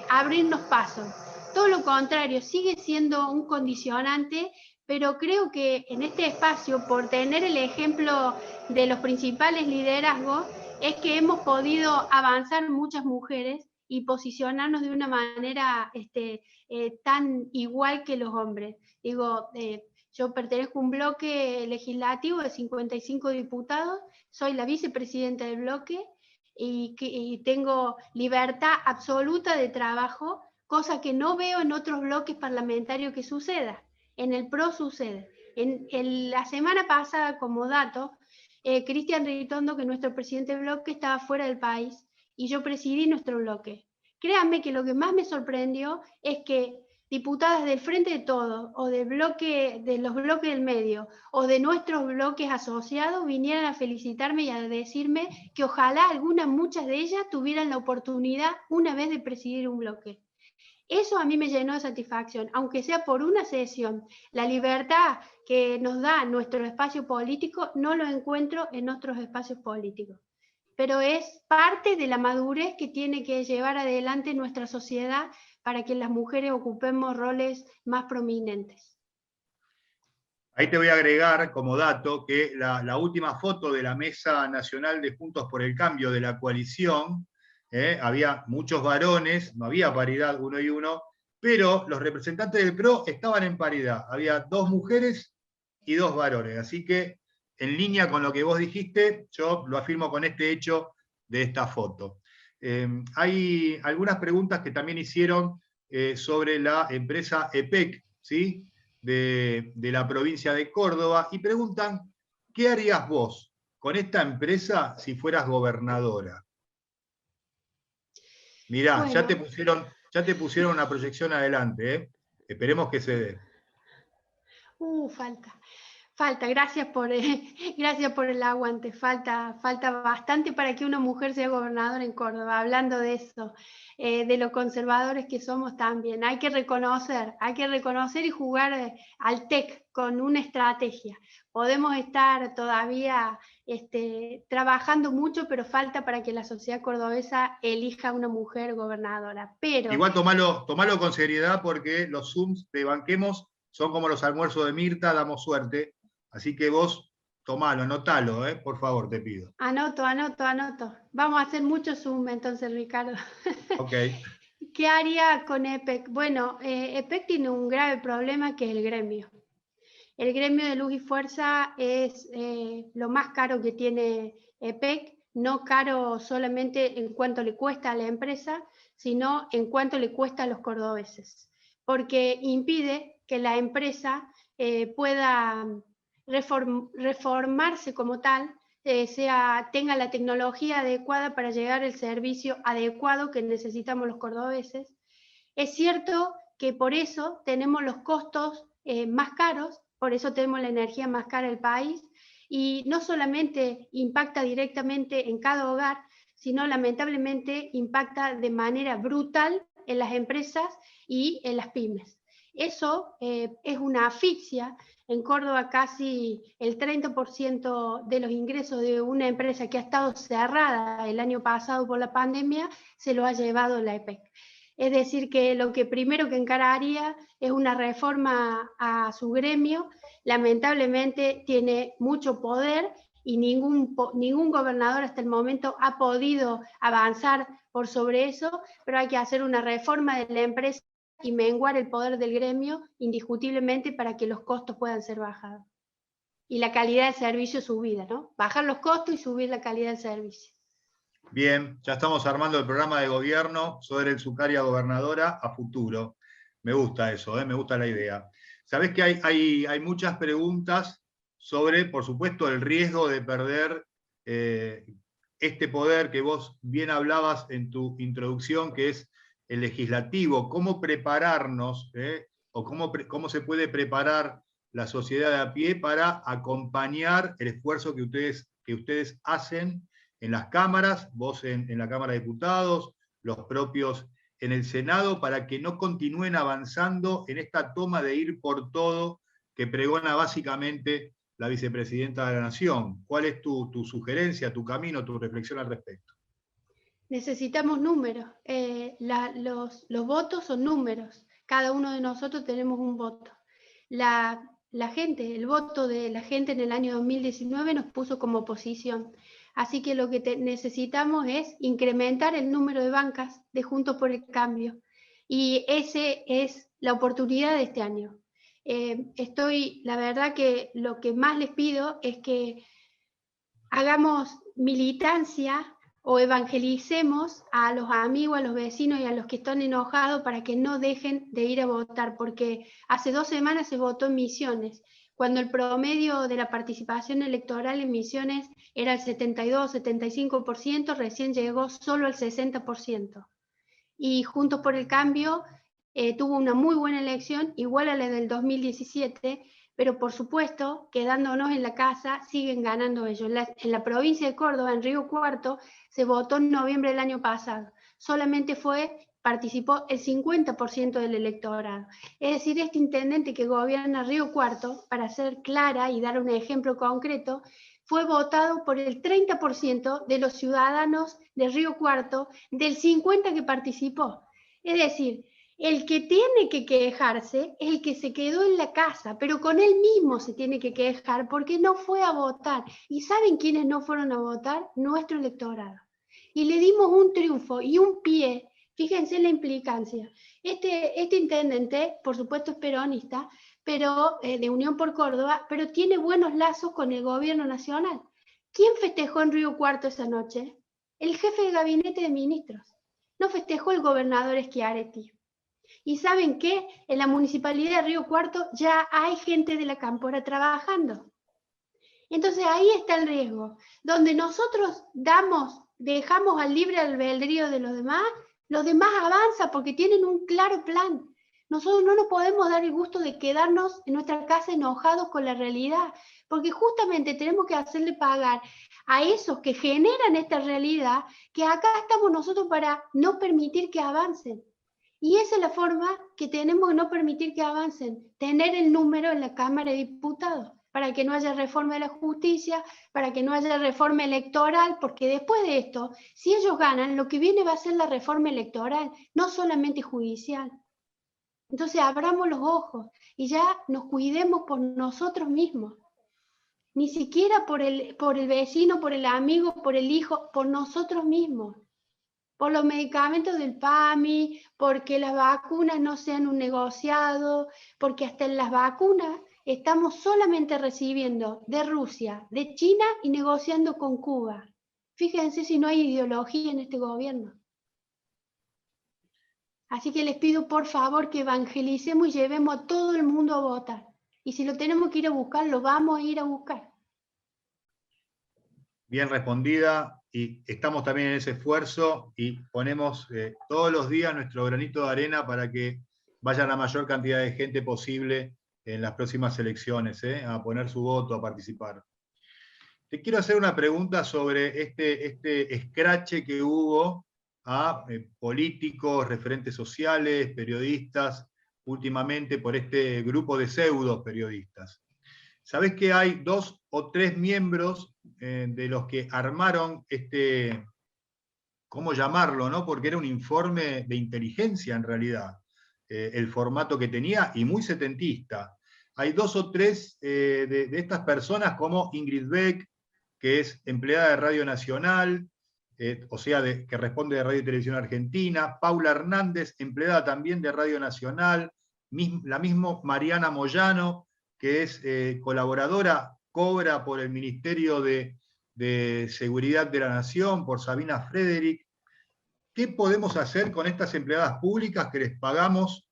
abrirnos pasos. Todo lo contrario, sigue siendo un condicionante, pero creo que en este espacio, por tener el ejemplo de los principales liderazgos, es que hemos podido avanzar muchas mujeres y posicionarnos de una manera tan igual que los hombres. Digo, yo pertenezco a un bloque legislativo de 55 diputados, soy la vicepresidenta del bloque y tengo libertad absoluta de trabajo, cosa que no veo en otros bloques parlamentarios que suceda. En el PRO sucede. En la semana pasada, como dato, Cristian Ritondo, que es nuestro presidente del bloque, estaba fuera del país y yo presidí nuestro bloque. Créanme que lo que más me sorprendió es que diputadas del Frente de Todos o del bloque, de los bloques del medio o de nuestros bloques asociados vinieran a felicitarme y a decirme que ojalá muchas de ellas tuvieran la oportunidad una vez de presidir un bloque. Eso a mí me llenó de satisfacción, aunque sea por una sesión. La libertad que nos da nuestro espacio político no lo encuentro en otros espacios políticos. Pero es parte de la madurez que tiene que llevar adelante nuestra sociedad para que las mujeres ocupemos roles más prominentes. Ahí te voy a agregar como dato que la última foto de la Mesa Nacional de Juntos por el Cambio de la coalición, había muchos varones, no había paridad 1 y 1, pero los representantes del PRO estaban en paridad. Había 2 mujeres y 2 varones. Así que, en línea con lo que vos dijiste, yo lo afirmo con este hecho de esta foto. Hay algunas preguntas que también hicieron sobre la empresa EPEC, ¿sí? de la provincia de Córdoba, y preguntan, ¿qué harías vos con esta empresa si fueras gobernadora? Mirá, bueno, ya te pusieron una proyección adelante, ¿eh? Esperemos que se dé. Falta, gracias por el aguante, falta bastante para que una mujer sea gobernadora en Córdoba, hablando de eso, de lo conservadores que somos también. Hay que reconocer y jugar al TEC con una estrategia. Podemos estar todavía trabajando mucho, pero falta para que la sociedad cordobesa elija a una mujer gobernadora. Pero igual tomalo con seriedad, porque los Zooms de Banquemos son como los almuerzos de Mirta, damos suerte. Así que vos tomalo, anotalo, por favor, te pido. Anoto. Vamos a hacer mucho Zoom entonces, Ricardo. Ok. ¿Qué haría con EPEC? Bueno, EPEC tiene un grave problema, que es el gremio. El gremio de Luz y Fuerza es lo más caro que tiene EPEC, no caro solamente en cuanto le cuesta a la empresa, sino en cuanto le cuesta a los cordobeses, porque impide que la empresa pueda reformarse como tal, tenga la tecnología adecuada para llegar al servicio adecuado que necesitamos los cordobeses. Es cierto que por eso tenemos los costos más caros, por eso tenemos la energía más cara del país, y no solamente impacta directamente en cada hogar, sino lamentablemente impacta de manera brutal en las empresas y en las pymes. Eso es una asfixia. En Córdoba casi el 30% de los ingresos de una empresa que ha estado cerrada el año pasado por la pandemia se lo ha llevado la EPEC. Es decir, que lo que primero que encararía es una reforma a su gremio. Lamentablemente tiene mucho poder y ningún gobernador hasta el momento ha podido avanzar por sobre eso, pero hay que hacer una reforma de la empresa y menguar el poder del gremio indiscutiblemente para que los costos puedan ser bajados. Y la calidad del servicio subida, ¿no? Bajar los costos y subir la calidad del servicio. Bien, ya estamos armando el programa de gobierno sobre el Zucaria gobernadora a futuro. Me gusta eso, me gusta la idea. Sabés que hay muchas preguntas sobre, por supuesto, el riesgo de perder este poder que vos bien hablabas en tu introducción, que es el legislativo. ¿Cómo prepararnos o cómo se puede preparar la sociedad de a pie para acompañar el esfuerzo que ustedes hacen en las cámaras, vos en la Cámara de Diputados, los propios en el Senado, para que no continúen avanzando en esta toma de ir por todo que pregona básicamente la vicepresidenta de la Nación? ¿Cuál es tu sugerencia, tu camino, tu reflexión al respecto? Necesitamos números. Los votos son números. Cada uno de nosotros tenemos un voto. El voto de la gente en el año 2019 nos puso como oposición. Así que lo que necesitamos es incrementar el número de bancas de Juntos por el Cambio. Y esa es la oportunidad de este año. La verdad que lo que más les pido es que hagamos militancia o evangelicemos a los amigos, a los vecinos y a los que están enojados para que no dejen de ir a votar, porque hace 2 semanas se votó en Misiones, cuando el promedio de la participación electoral en Misiones era el 72-75%, recién llegó solo al 60%. Y Juntos por el Cambio tuvo una muy buena elección, igual a la del 2017, pero por supuesto, quedándonos en la casa, siguen ganando ellos. En la provincia de Córdoba, en Río Cuarto, se votó en noviembre del año pasado. Solamente participó el 50% del electorado. Es decir, este intendente que gobierna Río Cuarto, para ser clara y dar un ejemplo concreto, fue votado por el 30% de los ciudadanos de Río Cuarto, del 50% que participó. Es decir, el que tiene que quejarse es el que se quedó en la casa, pero con él mismo se tiene que quejar porque no fue a votar. ¿Y saben quiénes no fueron a votar? Nuestro electorado. Y le dimos un triunfo y un pie. Fíjense la implicancia. Este intendente, por supuesto, es peronista, pero de Unión por Córdoba, pero tiene buenos lazos con el gobierno nacional. ¿Quién festejó en Río Cuarto esa noche? El jefe de gabinete de ministros. No festejó el gobernador Schiaretti. ¿Y saben qué? En la municipalidad de Río Cuarto ya hay gente de la Cámpora trabajando. Entonces ahí está el riesgo. Donde nosotros dejamos al libre albedrío de los demás avanzan porque tienen un claro plan. Nosotros no nos podemos dar el gusto de quedarnos en nuestra casa enojados con la realidad, porque justamente tenemos que hacerle pagar a esos que generan esta realidad, que acá estamos nosotros para no permitir que avancen. Y esa es la forma que tenemos de no permitir que avancen, tener el número en la Cámara de Diputados, para que no haya reforma de la justicia, para que no haya reforma electoral, porque después de esto, si ellos ganan, lo que viene va a ser la reforma electoral, no solamente judicial. Entonces abramos los ojos y ya nos cuidemos por nosotros mismos. Ni siquiera por el vecino, por el amigo, por el hijo, por nosotros mismos. Por los medicamentos del PAMI, porque las vacunas no sean un negociado, porque hasta en las vacunas estamos solamente recibiendo de Rusia, de China y negociando con Cuba. Fíjense si no hay ideología en este gobierno. Así que les pido por favor que evangelicemos y llevemos a todo el mundo a votar. Y si lo tenemos que ir a buscar, lo vamos a ir a buscar. bien respondida, y estamos también en ese esfuerzo y ponemos todos los días nuestro granito de arena para que vaya la mayor cantidad de gente posible en las próximas elecciones, a poner su voto, a participar. Te quiero hacer una pregunta sobre este escrache que hubo a políticos, referentes sociales, periodistas, últimamente por este grupo de pseudo periodistas. ¿Sabés que hay 2 o 3 miembros de los que armaron ¿cómo llamarlo, no? Porque era un informe de inteligencia en realidad, el formato que tenía, y muy setentista. Hay 2 o 3 de estas personas, como Ingrid Beck, que es empleada de Radio Nacional, o sea, que responde de Radio y Televisión Argentina, Paula Hernández, empleada también de Radio Nacional, la misma Mariana Moyano, que es colaboradora, cobra por el Ministerio de Seguridad de la Nación, por Sabina Frederick. ¿Qué podemos hacer con estas empleadas públicas que les pagamos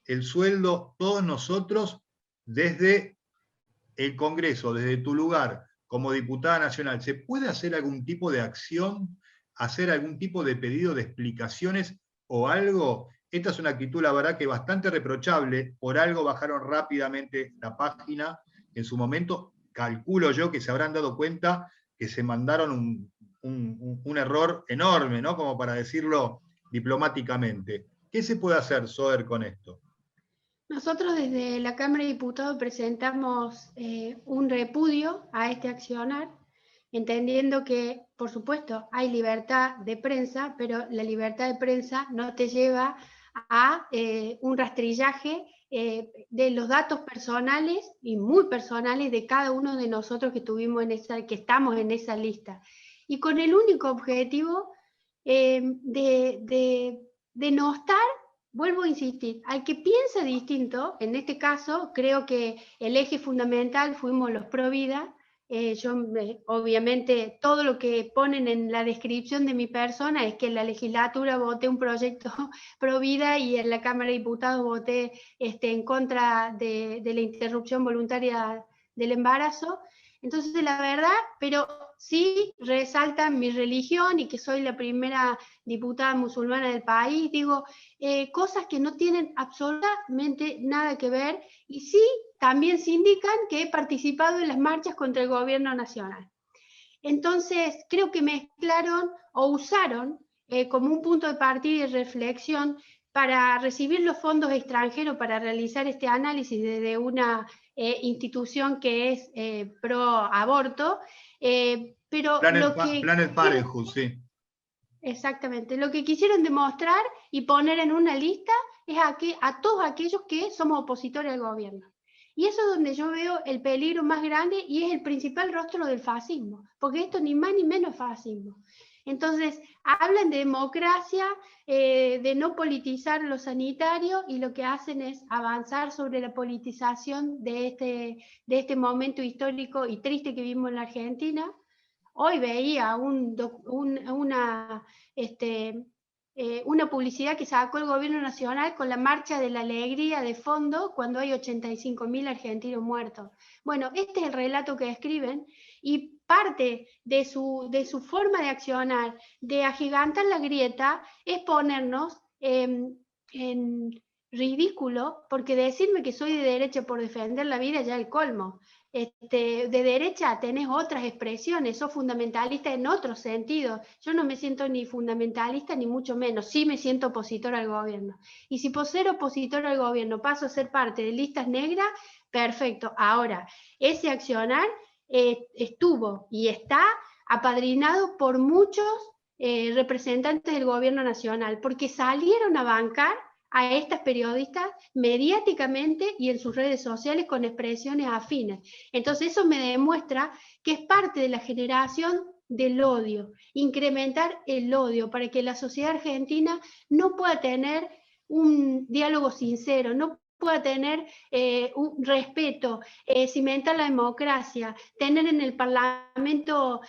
el sueldo todos nosotros desde el Congreso, desde tu lugar como diputada nacional? ¿Se puede hacer algún tipo de acción, hacer algún tipo de pedido de explicaciones o algo? Esta es una actitud, la verdad, que bastante reprochable. Por algo bajaron rápidamente la página en su momento. Calculo yo que se habrán dado cuenta que se mandaron un error enorme, ¿no? Como para decirlo diplomáticamente. ¿Qué se puede hacer, Soher, con esto? Nosotros desde la Cámara de Diputados presentamos un repudio a este accionar, entendiendo que, por supuesto, hay libertad de prensa, pero la libertad de prensa no te lleva a un rastrillaje de los datos personales y muy personales de cada uno de nosotros que estamos en esa lista. Y con el único objetivo de denostar. Vuelvo a insistir, al que piensa distinto, en este caso, creo que el eje fundamental fuimos los pro vida. Obviamente, todo lo que ponen en la descripción de mi persona es que en la legislatura voté un proyecto pro vida y en la Cámara de Diputados voté en contra de la interrupción voluntaria del embarazo. Entonces, la verdad, pero sí resaltan mi religión y que soy la primera diputada musulmana del país, digo, cosas que no tienen absolutamente nada que ver, y sí, también se indican que he participado en las marchas contra el gobierno nacional. Entonces, creo que mezclaron o usaron como un punto de partida y reflexión para recibir los fondos extranjeros para realizar este análisis desde una institución que es pro aborto, pero Planet Parenthood, sí. Exactamente. Lo que quisieron demostrar y poner en una lista es a todos aquellos que somos opositores al gobierno. Y eso es donde yo veo el peligro más grande y es el principal rostro del fascismo, porque esto ni más ni menos es fascismo. Entonces, hablan de democracia, de no politizar lo sanitario, y lo que hacen es avanzar sobre la politización de este momento histórico y triste que vivimos en la Argentina. Hoy veía una publicidad que sacó el gobierno nacional con la marcha de la alegría de fondo cuando hay 85.000 argentinos muertos. Bueno, este es el relato que escriben, y parte de su forma de accionar, de agigantar la grieta, es ponernos en ridículo, porque decirme que soy de derecha por defender la vida ya es el colmo. De derecha tenés otras expresiones, sos fundamentalista en otros sentidos. Yo no me siento ni fundamentalista ni mucho menos, sí me siento opositor al gobierno. Y si por ser opositor al gobierno paso a ser parte de listas negras, perfecto. Ahora, ese accionar estuvo y está apadrinado por muchos representantes del gobierno nacional, porque salieron a bancar a estas periodistas mediáticamente y en sus redes sociales con expresiones afines. Entonces eso me demuestra que es parte de la generación del odio, incrementar el odio para que la sociedad argentina no pueda tener un diálogo sincero, no pueda tener un respeto, cimentar la democracia, tener en el Parlamento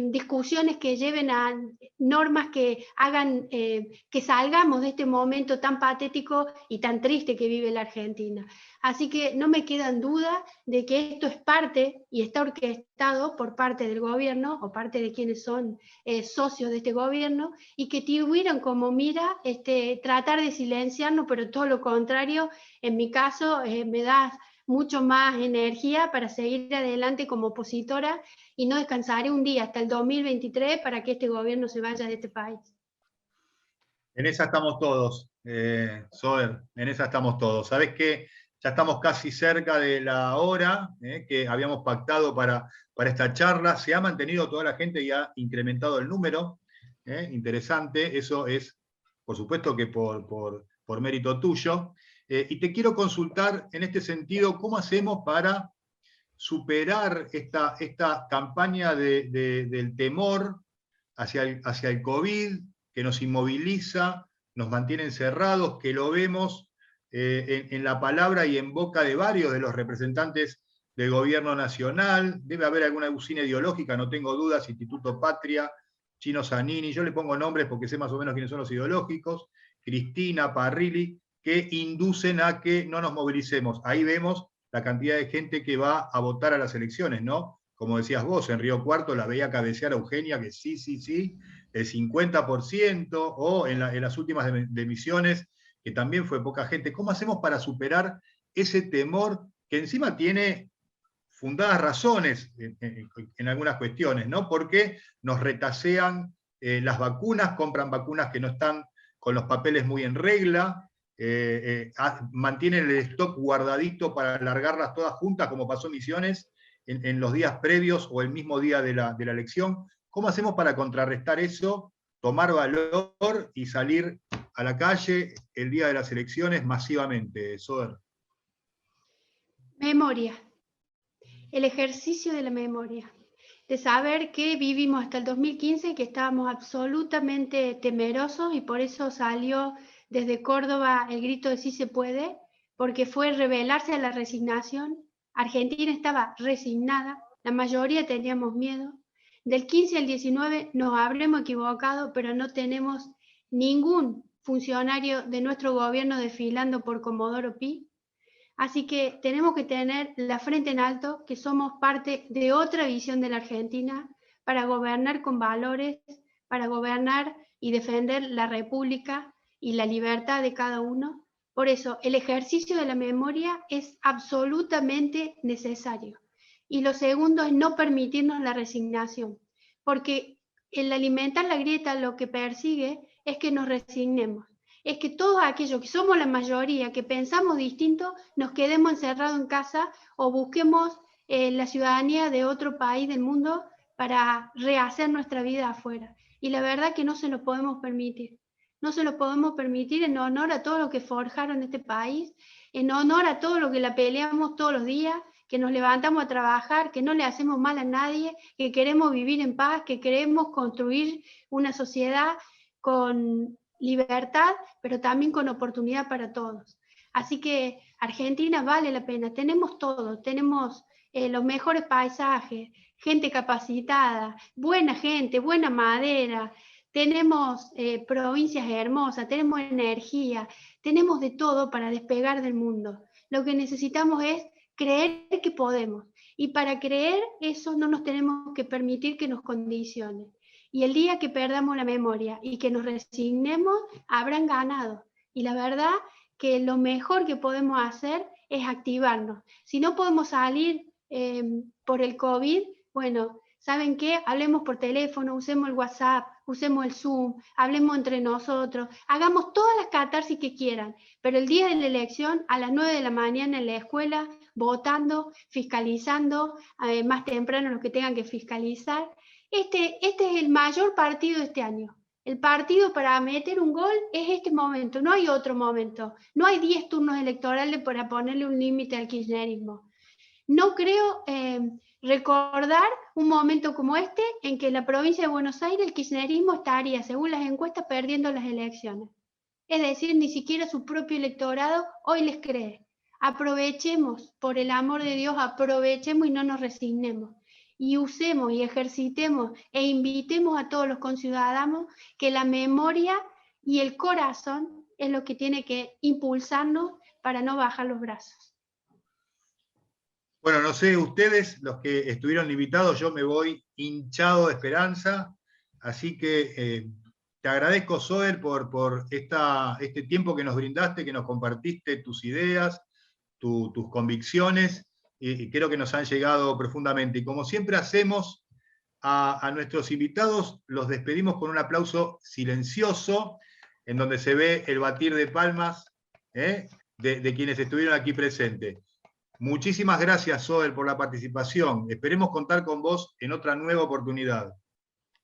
discusiones que lleven a normas que hagan que salgamos de este momento tan patético y tan triste que vive la Argentina. Así que no me quedan dudas de que esto es parte y está orquestado por parte del gobierno o parte de quienes son socios de este gobierno, y que tuvieron como mira tratar de silenciarnos, pero todo lo contrario, en mi caso me da mucho más energía para seguir adelante como opositora, y no descansaré un día hasta el 2023 para que este gobierno se vaya de este país. En esa estamos todos, Zoer, en esa estamos todos. ¿Sabés qué? Ya estamos casi cerca de la hora que habíamos pactado para esta charla. Se ha mantenido toda la gente y ha incrementado el número. Interesante, eso es, por supuesto, que por mérito tuyo. Y te quiero consultar en este sentido, ¿cómo hacemos para superar esta campaña del temor hacia el COVID, que nos inmoviliza, nos mantiene encerrados, que lo vemos en la palabra y en boca de varios de los representantes del gobierno nacional? Debe haber alguna usina ideológica, no tengo dudas, Instituto Patria, Chino Zanini, yo le pongo nombres porque sé más o menos quiénes son los ideológicos, Cristina, Parrilli, que inducen a que no nos movilicemos. Ahí vemos la cantidad de gente que va a votar a las elecciones, ¿no? Como decías vos, en Río Cuarto la veía cabecear a Eugenia, que sí, el 50%, o en las últimas de Misiones, que también fue poca gente. ¿Cómo hacemos para superar ese temor que encima tiene fundadas razones en algunas cuestiones, ¿no? Porque nos retasean las vacunas, compran vacunas que no están con los papeles muy en regla, mantienen el stock guardadito para largarlas todas juntas, como pasó en Misiones, en los días previos o el mismo día de la elección. ¿Cómo hacemos para contrarrestar eso, tomar valor y salir a la calle el día de las elecciones masivamente, Zoer? Memoria. El ejercicio de la memoria. De saber que vivimos hasta el 2015, que estábamos absolutamente temerosos, y por eso salió desde Córdoba el grito de sí se puede, porque fue rebelarse a la resignación. Argentina estaba resignada, la mayoría teníamos miedo. Del 15 al 19 nos habremos equivocado, pero no tenemos ningún funcionario de nuestro gobierno desfilando por Comodoro Pi. Así que tenemos que tener la frente en alto, que somos parte de otra visión de la Argentina, para gobernar con valores, para gobernar y defender la república y la libertad de cada uno. Por eso, el ejercicio de la memoria es absolutamente necesario. Y lo segundo es no permitirnos la resignación, porque el alimentar la grieta lo que persigue es que nos resignemos, es que todos aquellos que somos la mayoría, que pensamos distinto, nos quedemos encerrados en casa o busquemos la ciudadanía de otro país del mundo para rehacer nuestra vida afuera. Y la verdad que no se lo podemos permitir. No se lo podemos permitir, en honor a todo lo que forjaron este país, en honor a todo lo que la peleamos todos los días, que nos levantamos a trabajar, que no le hacemos mal a nadie, que queremos vivir en paz, que queremos construir una sociedad con libertad, pero también con oportunidad para todos. Así que Argentina vale la pena, tenemos todo, tenemos los mejores paisajes, gente capacitada, buena gente, buena madera, tenemos provincias hermosas, tenemos energía, tenemos de todo para despegar del mundo. Lo que necesitamos es creer que podemos, y para creer eso no nos tenemos que permitir que nos condicione. Y el día que perdamos la memoria y que nos resignemos, habrán ganado. Y la verdad que lo mejor que podemos hacer es activarnos. Si no podemos salir por el COVID, bueno, ¿saben qué? Hablemos por teléfono, usemos el WhatsApp, usemos el Zoom, hablemos entre nosotros, hagamos todas las catarsis que quieran, pero el día de la elección, a las 9 de la mañana en la escuela, votando, fiscalizando, más temprano los que tengan que fiscalizar. Este es el mayor partido de este año. El partido para meter un gol es este momento, no hay otro momento. No hay 10 turnos electorales para ponerle un límite al kirchnerismo. No creo recordar un momento como este en que en la provincia de Buenos Aires el kirchnerismo estaría, según las encuestas, perdiendo las elecciones. Es decir, ni siquiera su propio electorado hoy les cree. Aprovechemos, por el amor de Dios, aprovechemos y no nos resignemos. Y usemos y ejercitemos e invitemos a todos los conciudadanos que la memoria y el corazón es lo que tiene que impulsarnos para no bajar los brazos. Bueno, no sé, ustedes, los que estuvieron invitados, yo me voy hinchado de esperanza, así que te agradezco, Zoe, por este tiempo que nos brindaste, que nos compartiste tus ideas, tus convicciones, y creo que nos han llegado profundamente. Y como siempre hacemos, a nuestros invitados los despedimos con un aplauso silencioso, en donde se ve el batir de palmas de quienes estuvieron aquí presentes. Muchísimas gracias, Zoe, por la participación. Esperemos contar con vos en otra nueva oportunidad.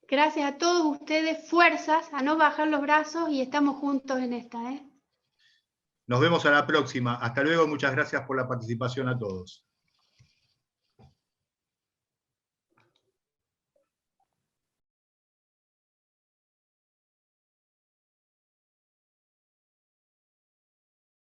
Gracias a todos ustedes, fuerzas, a no bajar los brazos y estamos juntos en esta. Nos vemos a la próxima. Hasta luego, muchas gracias por la participación a todos.